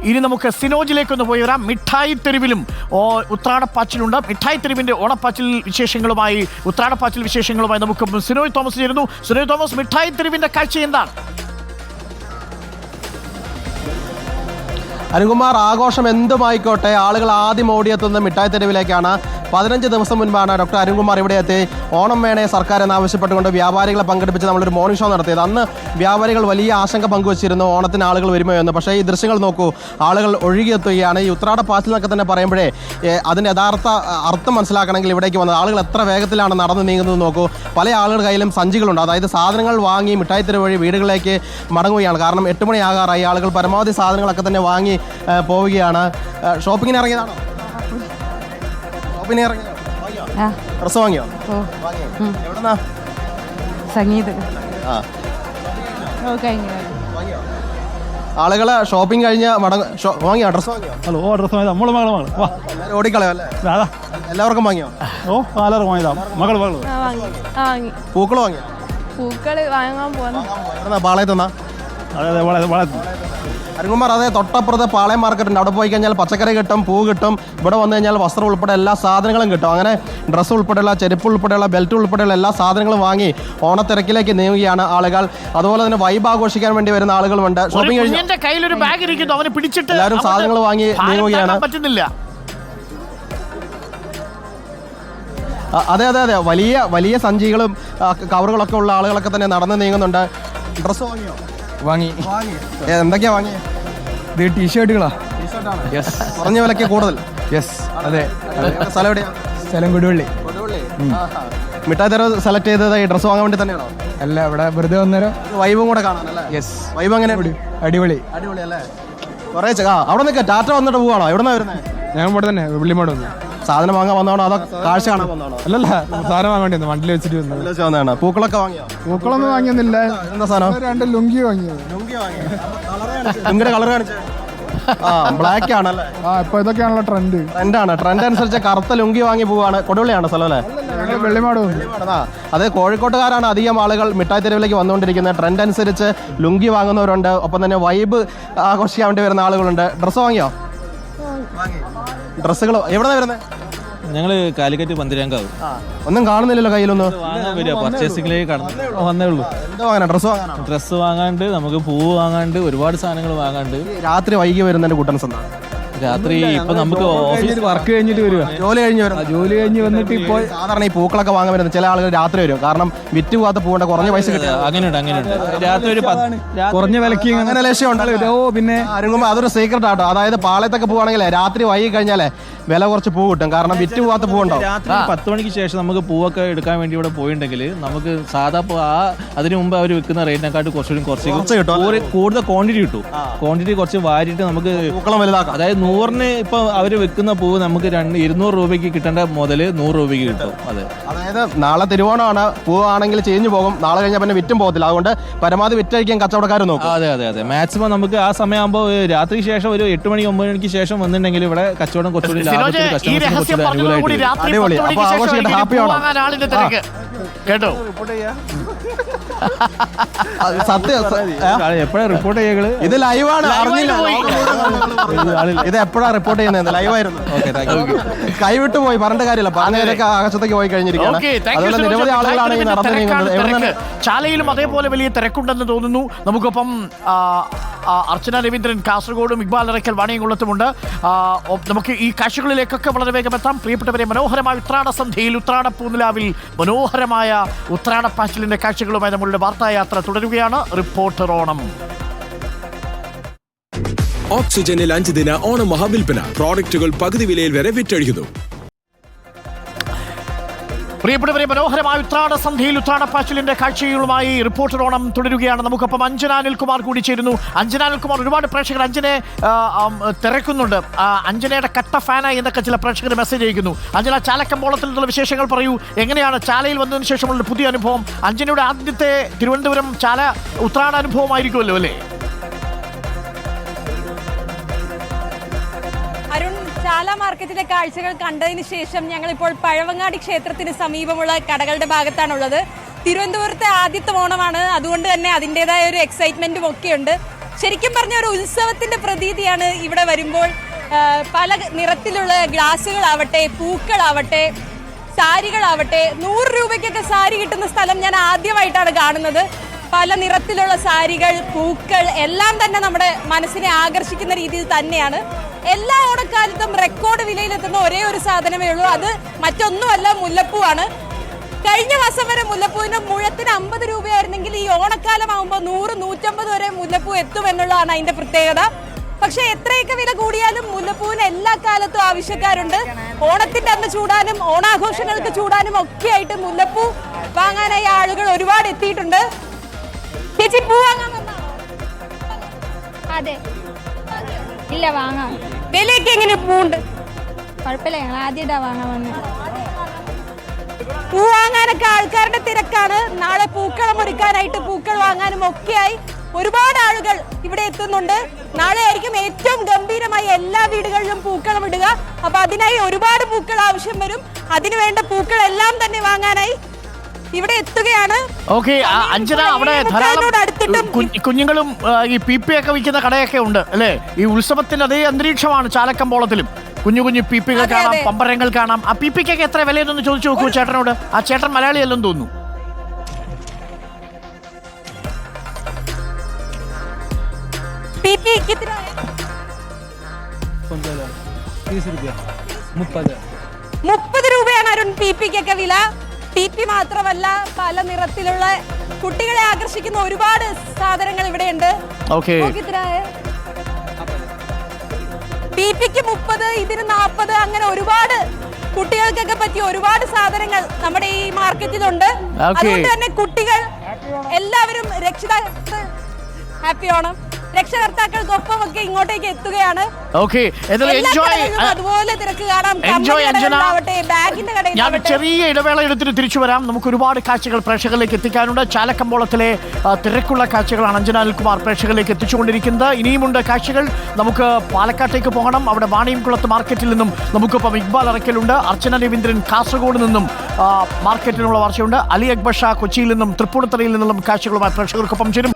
ഇനി നമുക്ക് സിനോജിലേക്കൊന്ന് പോയി വരാം. മിഠായി തെരുവിലും ഉത്രാടപ്പാച്ചിലുണ്ട്. മിഠായി തെരുവിന്റെ ഓണപ്പാച്ചിൽ വിശേഷങ്ങളുമായി ഉത്രാടപ്പാച്ചിൽ വിശേഷങ്ങളുമായി നമുക്ക് സിനോജ് തോമസ് ചേരുന്നു. സിനോജ് തോമസ്, മിഠായി തെരുവിന്റെ കാഴ്ച എന്താണ്? അനുകുമാർ, ആഘോഷം എന്തുമായിക്കോട്ടെ, ആളുകൾ ആദ്യം ഓടിയെത്തുന്നത് മിഠായി തെരുവിലേക്കാണ്. 15 ദിവസം മുൻപാണ് ഡോക്ടർ അരുൺകുമാർ ഇവിടെ എത്തി ഓണം വേണേ സർക്കാർ എന്നാവശ്യപ്പെട്ടുകൊണ്ട് വ്യാപാരികളെ പങ്കെടുപ്പിച്ച് നമ്മളൊരു മോർണിംഗ് ഷോ നടത്തിയത്. അന്ന് വ്യാപാരികൾ വലിയ ആശങ്ക പങ്കുവച്ചിരുന്നു ഓണത്തിന് ആളുകൾ വരുമോ എന്ന്. പക്ഷേ ഈ ദൃശ്യങ്ങൾ നോക്കൂ, ആളുകൾ ഒഴുകിയെത്തുകയാണ്. ഈ ഉത്രാടപ്പാച്ചിൽ എന്നൊക്കെ തന്നെ പറയുമ്പോഴേ അതിൻ്റെ യഥാർത്ഥ അർത്ഥം മനസ്സിലാക്കണമെങ്കിൽ ഇവിടേക്ക് വന്നത് ആളുകൾ എത്ര വേഗത്തിലാണ് നടന്നു നീങ്ങുന്നത് നോക്കൂ. പല ആളുകളുടെ കയ്യിലും സഞ്ചികളുണ്ട്, അതായത് സാധനങ്ങൾ വാങ്ങി മിഠായി തെരുവ് വഴി വീടുകളിലേക്ക് മടങ്ങുകയാണ്. കാരണം 8 മണിയാകാറായി. ആളുകൾ പരമാവധി സാധനങ്ങളൊക്കെ തന്നെ വാങ്ങി പോവുകയാണ്. ഷോപ്പിങ്ങിന് ഇറങ്ങിയതാണോ? ഷോപ്പിങ്ങിന് ഇറങ്ങിയോ? ഡ്രസ് വാങ്ങിയോ? എവിടെന്നാ? സംഗീത. ആളുകള് ഷോപ്പിംഗ് കഴിഞ്ഞ് വാങ്ങിയോ? ഡ്രസ് വാങ്ങിയോ? ഹലോ, ഡ്രസ് വാങ്ങിയതാ. നമ്മള് മകള് ഓടിക്കളയോ അല്ലേ? എല്ലാവർക്കും വാങ്ങിയോ? എല്ലാവർക്കും വാങ്ങിയതാ. മകള് പൂക്കൾ വാങ്ങിയോ? പൂക്കള് വാങ്ങാൻ പോകുന്നു. പാളയത്തുനിന്നാ? അരുൺകുമാർ, അതെ, തൊട്ടപ്പുറത്ത് പാളയം മാർക്കറ്റ് ഉണ്ട്. അവിടെ പോയി കഴിഞ്ഞാൽ പച്ചക്കറി കിട്ടും, പൂ കിട്ടും. ഇവിടെ വന്നു കഴിഞ്ഞാൽ വസ്ത്രം ഉൾപ്പെടെ എല്ലാ സാധനങ്ങളും കിട്ടും. അങ്ങനെ ഡ്രസ്സ് ഉൾപ്പെടെയുള്ള, ചെരുപ്പ് ഉൾപ്പെടെയുള്ള, ബെൽറ്റ് ഉൾപ്പെടെയുള്ള എല്ലാ സാധനങ്ങളും വാങ്ങി ഓണത്തിരക്കിലേക്ക് നീങ്ങുകയാണ് ആളുകൾ. അതുപോലെ തന്നെ വൈബ് ആഘോഷിക്കാൻ വേണ്ടി വരുന്ന ആളുകളുമുണ്ട്. ഷോപ്പിംഗ് കഴിഞ്ഞ കയ്യിലൊരു ബാഗ് ഇരിക്കുന്നു, അവനെ പിടിച്ചിട്ട് എല്ലാവരും സാധനങ്ങൾ വാങ്ങി നീങ്ങുകയാണ്. പറ്റുന്നില്ല. അതെ അതെ അതെ, വലിയ വലിയ സഞ്ചികളും കവറുകളൊക്കെ ഉള്ള ആളുകളൊക്കെ തന്നെ നടന്ന് നീങ്ങുന്നുണ്ട്. ഡ്രസ്സ് വാങ്ങിയോ? വാങ്ങി. എന്തൊക്കെയാ വാങ്ങിയത്? ഇത് ടീഷർട്ടുകളാ. കുറഞ്ഞ വിലക്ക് കൂടുതൽ. യെസ്, അതെ. സ്ഥലം എവിടെയാ? സ്ഥലം കൊടുവള്ളി. മിഠായി തെരുവ് സെലക്ട് ചെയ്തത് ഈ ഡ്രസ്സ് വാങ്ങാൻ വേണ്ടി തന്നെയാണോ? അല്ല, ഇവിടെ വെറുതെ വന്നേരം വൈബും കൂടെ കാണാനല്ലേ? യെസ്. വൈബ് എങ്ങനെ? അടിപൊളി. അടിപൊളി അല്ലേ? കുറേ അവിടെ നിൽക്കുക. ടാറ്റ വന്നിട്ട് പോവാണോ? എവിടെന്നാ വരുന്നത്? ഞാൻ ഇവിടെ തന്നെ വെള്ളിമാട് വന്നു. സാധനം വാങ്ങാൻ വന്നതാണോ അതോ കാഴ്ച കാണാൻ വന്നതാണോ? അല്ലല്ല, സാധനം വാങ്ങേണ്ടി വന്നു. വണ്ടിയിൽ വെച്ചിട്ട് വന്നതാണ്. പൂക്കളൊക്കെ വാങ്ങിയോ? പൂക്കളൊന്നും വാങ്ങിയൊന്നുമില്ല. എന്താ സാധനം? 2 ലുങ്കി വാങ്ങിയത്. ലുങ്കിയുടെ കളർ കാണിച്ചു. ബ്ലാക്ക് ആണല്ലേ? ഇപ്പൊ ഇതൊക്കെയാണല്ലോ ട്രെൻഡ്. ട്രെൻഡ് അനുസരിച്ച് കറുത്ത ലുങ്കി വാങ്ങി പോവാണ്. കൊടുവള്ളിയാണ് സ്ഥലം അല്ലേ? വെള്ളിമാട്. അതെ, കോഴിക്കോട്ടുകാരാണ് അധികം ആളുകൾ മിഠായി തെരുവിലേക്ക് വന്നുകൊണ്ടിരിക്കുന്നത്. ട്രെൻഡ് അനുസരിച്ച് ലുങ്കി വാങ്ങുന്നവരുണ്ട്, ഒപ്പം തന്നെ വൈബ് ആഘോഷിക്കാൻ വേണ്ടി വരുന്ന ആളുകളുണ്ട്. ഡ്രസ്സ് വാങ്ങിയോ? ഡ്രസ്സുകൾ എവിടെ വരുന്നത്? ഞങ്ങള് കാലിക്കറ്റ് പന്തിരാങ്കാവ്. ഒന്നും കാണുന്നില്ലല്ലോ കയ്യിലൊന്നും. വാങ്ങാൻ വരിക, പർച്ചേസിംഗിലേക്ക് വന്നേ ഉള്ളൂ. ഡ്രസ്സ് വാങ്ങാണ്ട്, നമുക്ക് പൂവ് വാങ്ങാണ്ട്, ഒരുപാട് സാധനങ്ങൾ വാങ്ങാണ്ട്. രാത്രി വൈകി വരുന്നതിന്റെ കൂട്ടൻസ് എന്താണ്? രാത്രി ഇപ്പൊ നമുക്ക് ഓഫീസ് വർക്ക് കഴിഞ്ഞിട്ട് വരിക. ജോലി കഴിഞ്ഞ് വന്നിട്ട് ഇപ്പോൾ സാധാരണ ഈ പൂക്കളൊക്കെ വാങ്ങാൻ വരുന്നത് ചില ആളുകൾ രാത്രി വരും. കാരണം വിറ്റ് പോകാത്ത പൂവേണ്ട കുറഞ്ഞ പൈസ കിട്ടും. അങ്ങനെയുണ്ട്. രാത്രി ഒരു കുറഞ്ഞ വിലക്ക് അങ്ങനെ ലക്ഷ്യമുണ്ടല്ലോ. പിന്നെ അരുങ്ങുമ്പോൾ അതൊരു സീക്രട്ട് ആട്ടോ. അതായത് പാളയത്തൊക്കെ പോവാണെങ്കിൽ രാത്രി വൈകി കഴിഞ്ഞാലേ വില കുറച്ച് പൂ കിട്ടും. കാരണം വിറ്റ് പോകാത്ത പൂവുണ്ടോ? രാത്രി 10 മണിക്ക് ശേഷം നമുക്ക് പൂവൊക്കെ എടുക്കാൻ വേണ്ടി ഇവിടെ പോയിട്ടുണ്ടെങ്കിൽ നമുക്ക് സാധാ അതിന് മുമ്പ് അവർ വെക്കുന്ന റേറ്റിനെക്കാട്ട് കുറച്ച് കൂടുതൽ ക്വാണ്ടിറ്റി കിട്ടും. ക്വാണ്ടിറ്റി കുറച്ച് വാരിയിട്ട് നമുക്ക് പൂക്കളം വലുതാക്കാം. അതായത് 100-ന് ഇപ്പൊ അവര് വെക്കുന്ന പൂവ് നമുക്ക് 200 രൂപയ്ക്ക് കിട്ടേണ്ട മുതൽ 100 രൂപയ്ക്ക് കിട്ടും. അതായത് നാളെ തിരുവോണമാണ്, പൂവാണെങ്കിൽ ചേഞ്ച് പോകും. നാളെ കഴിഞ്ഞാൽ പിന്നെ വിറ്റും പോകത്തില്ല. അതുകൊണ്ട് പരമാവധി വിറ്റഴിക്കാൻ കച്ചവടക്കാർ നോക്കും. അതെ. മാക്സിമം നമുക്ക് ആ സമയമാകുമ്പോൾ രാത്രി ശേഷം ഒരു 8 മണി 9 മണിക്ക് ശേഷം വന്നിട്ടുണ്ടെങ്കിൽ ഇവിടെ കച്ചവടം കുറച്ചുകൂടി അടിപൊളി. അപ്പൊ ആഘോഷിക്കട്ടെ. ഹാപ്പി ഓണം കേട്ടോ. സത്യം എപ്പോഴാ റിപ്പോർട്ട് ചെയ്യുക? ഇത് ലൈവാണ്, അറിഞ്ഞില്ല. ഇത് എപ്പോഴാ റിപ്പോർട്ട് ചെയ്യുന്നത്? ലൈവായിരുന്നു. കൈവിട്ടു പോയി, പറഞ്ഞ കാര്യമില്ല. പറഞ്ഞതൊക്കെ ആകാശത്തേക്ക് പോയി കഴിഞ്ഞിരിക്കുകയാണ്. അതുപോലെ നിരവധി ആളുകളാണ് ഈ നടന്നു നീങ്ങുന്നത്. ചാലയിലും അതേപോലെ വലിയ തിരക്കുണ്ടെന്ന് തോന്നുന്നു. നമുക്കൊപ്പം അർച്ചന രവീന്ദ്രൻ കാസർഗോഡും ഇക്ബാൽ അറയ്ക്കൽ വാണിയംകുളത്തുമുണ്ട്. നമുക്ക് ഈ കാഴ്ചകളിലേക്കൊക്കെ വളരെ വേഗം എത്താം. പ്രിയപ്പെട്ടവരെ, മനോഹരമായ ഉത്രാടസന്ധ്യയിൽ ഉത്രാടപ്പൂനിലാവിൽ മനോഹരമായ ഉത്രാടപ്പാച്ചിലിന്റെ കാഴ്ചകളുമായി നമ്മളുടെ വാർത്തായാത്ര തുടരുകയാണ്. റിപ്പോർട്ടർ ഓണം. ഓക്സിജനിൽ 5 ദിന ഓണം മഹാവിൽപ്പന. പ്രോഡക്റ്റുകൾ പകുതി വിലയിൽ വരെ വിറ്റഴിക്കുന്നു. പ്രിയപ്പെട്ടവരെ, മനോഹരമായ ഉത്രാടസന്ധ്യയിൽ ഉത്രാടപ്പാച്ചിലിന്റെ കാഴ്ചകളുമായി റിപ്പോർട്ടർ ഓണം തുടരുകയാണ്. നമുക്കൊപ്പം അഞ്ജന അനിൽകുമാർ കൂടി ചേരുന്നു. അഞ്ജന അനിൽകുമാർ, ഒരുപാട് പ്രേക്ഷകർ അഞ്ജനെ തിരക്കുന്നുണ്ട്. അഞ്ജനയുടെ കട്ട ഫാനായി എന്നൊക്കെ ചില പ്രേക്ഷകർ മെസ്സേജ് അയക്കുന്നു. അഞ്ജന, ചാലക്കമ്പോളത്തിൽ നിന്നുള്ള വിശേഷങ്ങൾ പറയൂ. എങ്ങനെയാണ് ചാലയിൽ വന്നതിന് ശേഷമുള്ള പുതിയ അനുഭവം? അഞ്ജനയുടെ ആദ്യത്തെ തിരുവനന്തപുരം ചാല ഉത്രാട അനുഭവമായിരിക്കുമല്ലോ അല്ലേ? ചാല മാർക്കറ്റിലെ കാഴ്ചകൾ കണ്ടതിന് ശേഷം ഞങ്ങളിപ്പോൾ പഴവങ്ങാടി ക്ഷേത്രത്തിന് സമീപമുള്ള കടകളുടെ ഭാഗത്താണുള്ളത്. തിരുവനന്തപുരത്തെ ആദ്യത്തെ ഓണമാണ്, അതുകൊണ്ട് തന്നെ അതിൻ്റെതായ ഒരു എക്സൈറ്റ്മെന്റും ഒക്കെയുണ്ട്. ശരിക്കും പറഞ്ഞ ഒരു ഉത്സവത്തിന്റെ പ്രതീതിയാണ് ഇവിടെ വരുമ്പോൾ. പല നിറത്തിലുള്ള ഗ്ലാസുകളാവട്ടെ, പൂക്കളാവട്ടെ, സാരികളാവട്ടെ. 100 രൂപയ്ക്കൊക്കെ സാരി കിട്ടുന്ന സ്ഥലം ഞാൻ ആദ്യമായിട്ടാണ് കാണുന്നത്. പല നിറത്തിലുള്ള സാരികൾ, പൂക്കൾ എല്ലാം തന്നെ നമ്മുടെ മനസ്സിനെ ആകർഷിക്കുന്ന രീതിയിൽ തന്നെയാണ്. എല്ലാ ഓണക്കാലത്തും റെക്കോർഡ് വിലയിലെത്തുന്ന ഒരേ ഒരു സാധനമേ ഉള്ളൂ, അത് മറ്റൊന്നുമല്ല, മുല്ലപ്പൂവാണ്. കഴിഞ്ഞ മാസം വരെ മുല്ലപ്പൂവിന് മുഴത്തിന് 50 രൂപയായിരുന്നെങ്കിൽ ഈ ഓണക്കാലം ആകുമ്പോൾ 100-150 വരെ മുല്ലപ്പൂ എത്തുമെന്നുള്ളതാണ് അതിന്റെ പ്രത്യേകത. പക്ഷെ എത്രയൊക്കെ വില കൂടിയാലും മുല്ലപ്പൂവിന് എല്ലാ കാലത്തും ആവശ്യക്കാരുണ്ട്. ഓണത്തിന്റെ അന്ന് ചൂടാനും ഓണാഘോഷങ്ങൾക്ക് ചൂടാനും ഒക്കെ ആയിട്ട് മുല്ലപ്പൂ വാങ്ങാനായി ആളുകൾ ഒരുപാട് എത്തിയിട്ടുണ്ട്. ചേച്ചി, പൂ വാങ്ങാൻ വന്നാണോ? അതെ. ഇല്ല, വാങ്ങാം. വിലയൊക്കെ എങ്ങനെ പൂവുണ്ട്? കുഴപ്പമില്ല, ഞങ്ങൾ ആദ്യമായിട്ടാ വാങ്ങാൻ വന്നത്. പൂ വാങ്ങാനൊക്കെ ആൾക്കാരുടെ തിരക്കാണ്. നാളെ പൂക്കളം ഒരുക്കാനായിട്ട് പൂക്കൾ വാങ്ങാനും ഒക്കെയായി ഒരുപാട് ആളുകൾ ഇവിടെ എത്തുന്നുണ്ട്. നാളെ ആയിരിക്കും ഏറ്റവും ഗംഭീരമായി എല്ലാ വീടുകളിലും പൂക്കളം ഇടുക. അപ്പൊ അതിനായി ഒരുപാട് പൂക്കൾ ആവശ്യം വരും. അതിനുവേണ്ട പൂക്കൾ എല്ലാം തന്നെ വാങ്ങാനായി ഇവിടെ എത്തുകയാണ്. ഓക്കെ അഞ്ജന, അവിടെ ധാരാളം കുഞ്ഞുങ്ങളും ഈ PP ഒക്കെ വിൽക്കുന്ന കടയൊക്കെ ഉണ്ട് അല്ലേ? ഈ ഉത്സവത്തിന്റെ അതേ അന്തരീക്ഷമാണ് ചാലക്കമ്പോളത്തിലും. കുഞ്ഞു കുഞ്ഞു PP കൾ കാണാം, പമ്പരങ്ങൾ കാണാം. ആ PP ക്കൊക്കെ എത്ര വിലയെന്നൊന്ന് ചോദിച്ചു നോക്കൂ ചേട്ടനോട്. ആ ചേട്ടൻ മലയാളിയല്ലെന്ന് തോന്നുന്നു. PP कितना है? 30 രൂപയാണ് അരുൺ PP ക്കൊക്കെ വില. PP മാത്രമല്ല, പല നിറത്തിലുള്ള കുട്ടികളെ ആകർഷിക്കുന്ന ഒരുപാട് സാധനങ്ങൾ ഇവിടെയുണ്ട്. PP-ക്ക് 30, ഇതിന് 40, അങ്ങനെ ഒരുപാട് കുട്ടികൾക്കൊക്കെ പറ്റിയ ഒരുപാട് സാധനങ്ങൾ നമ്മുടെ ഈ മാർക്കറ്റിലുണ്ട്. അതുകൊണ്ട് തന്നെ കുട്ടികൾ എല്ലാവരും ഹാപ്പി ഓണം, രക്ഷകർത്താക്കൾക്കൊപ്പം ഒക്കെ ഇങ്ങോട്ടേക്ക് എത്തുകയാണ്. അതുപോലെ തിരക്ക് കാണാം. ഞാൻ ചെറിയ ഇടവേള എടുത്തിട്ട് തിരിച്ചു വരാം. നമുക്ക് ഒരുപാട് കാഴ്ചകൾ പ്രേക്ഷകരിലേക്ക് എത്തിക്കാനുണ്ട്. ചാലക്കമ്പോളത്തിലെ തിരക്കുള്ള കാഴ്ചകളാണ് അഞ്ജന അനിൽകുമാർ പ്രേക്ഷകരിലേക്ക് എത്തിച്ചുകൊണ്ടിരിക്കുന്നത്. ഇനിയുമുണ്ട് കാഴ്ചകൾ. നമുക്ക് പാലക്കാട്ടേക്ക് പോകണം. അവിടെ വാണിയംകുളത്ത് മാർക്കറ്റിൽ നിന്നും നമുക്കിപ്പം ഇക്ബാൽ അറക്കലുണ്ട്. അർച്ചന രവീന്ദ്രൻ കാസർഗോഡ് നിന്നും മാർക്കറ്റിനുള്ള വാർത്തയുണ്ട്. അലി അക്ബർ ഷാ കൊച്ചിയിൽ നിന്നും തൃപ്പൂണിത്തറയിൽ നിന്നും കാഴ്ചകളുമായി പ്രേക്ഷകർക്കൊപ്പം ചേരും.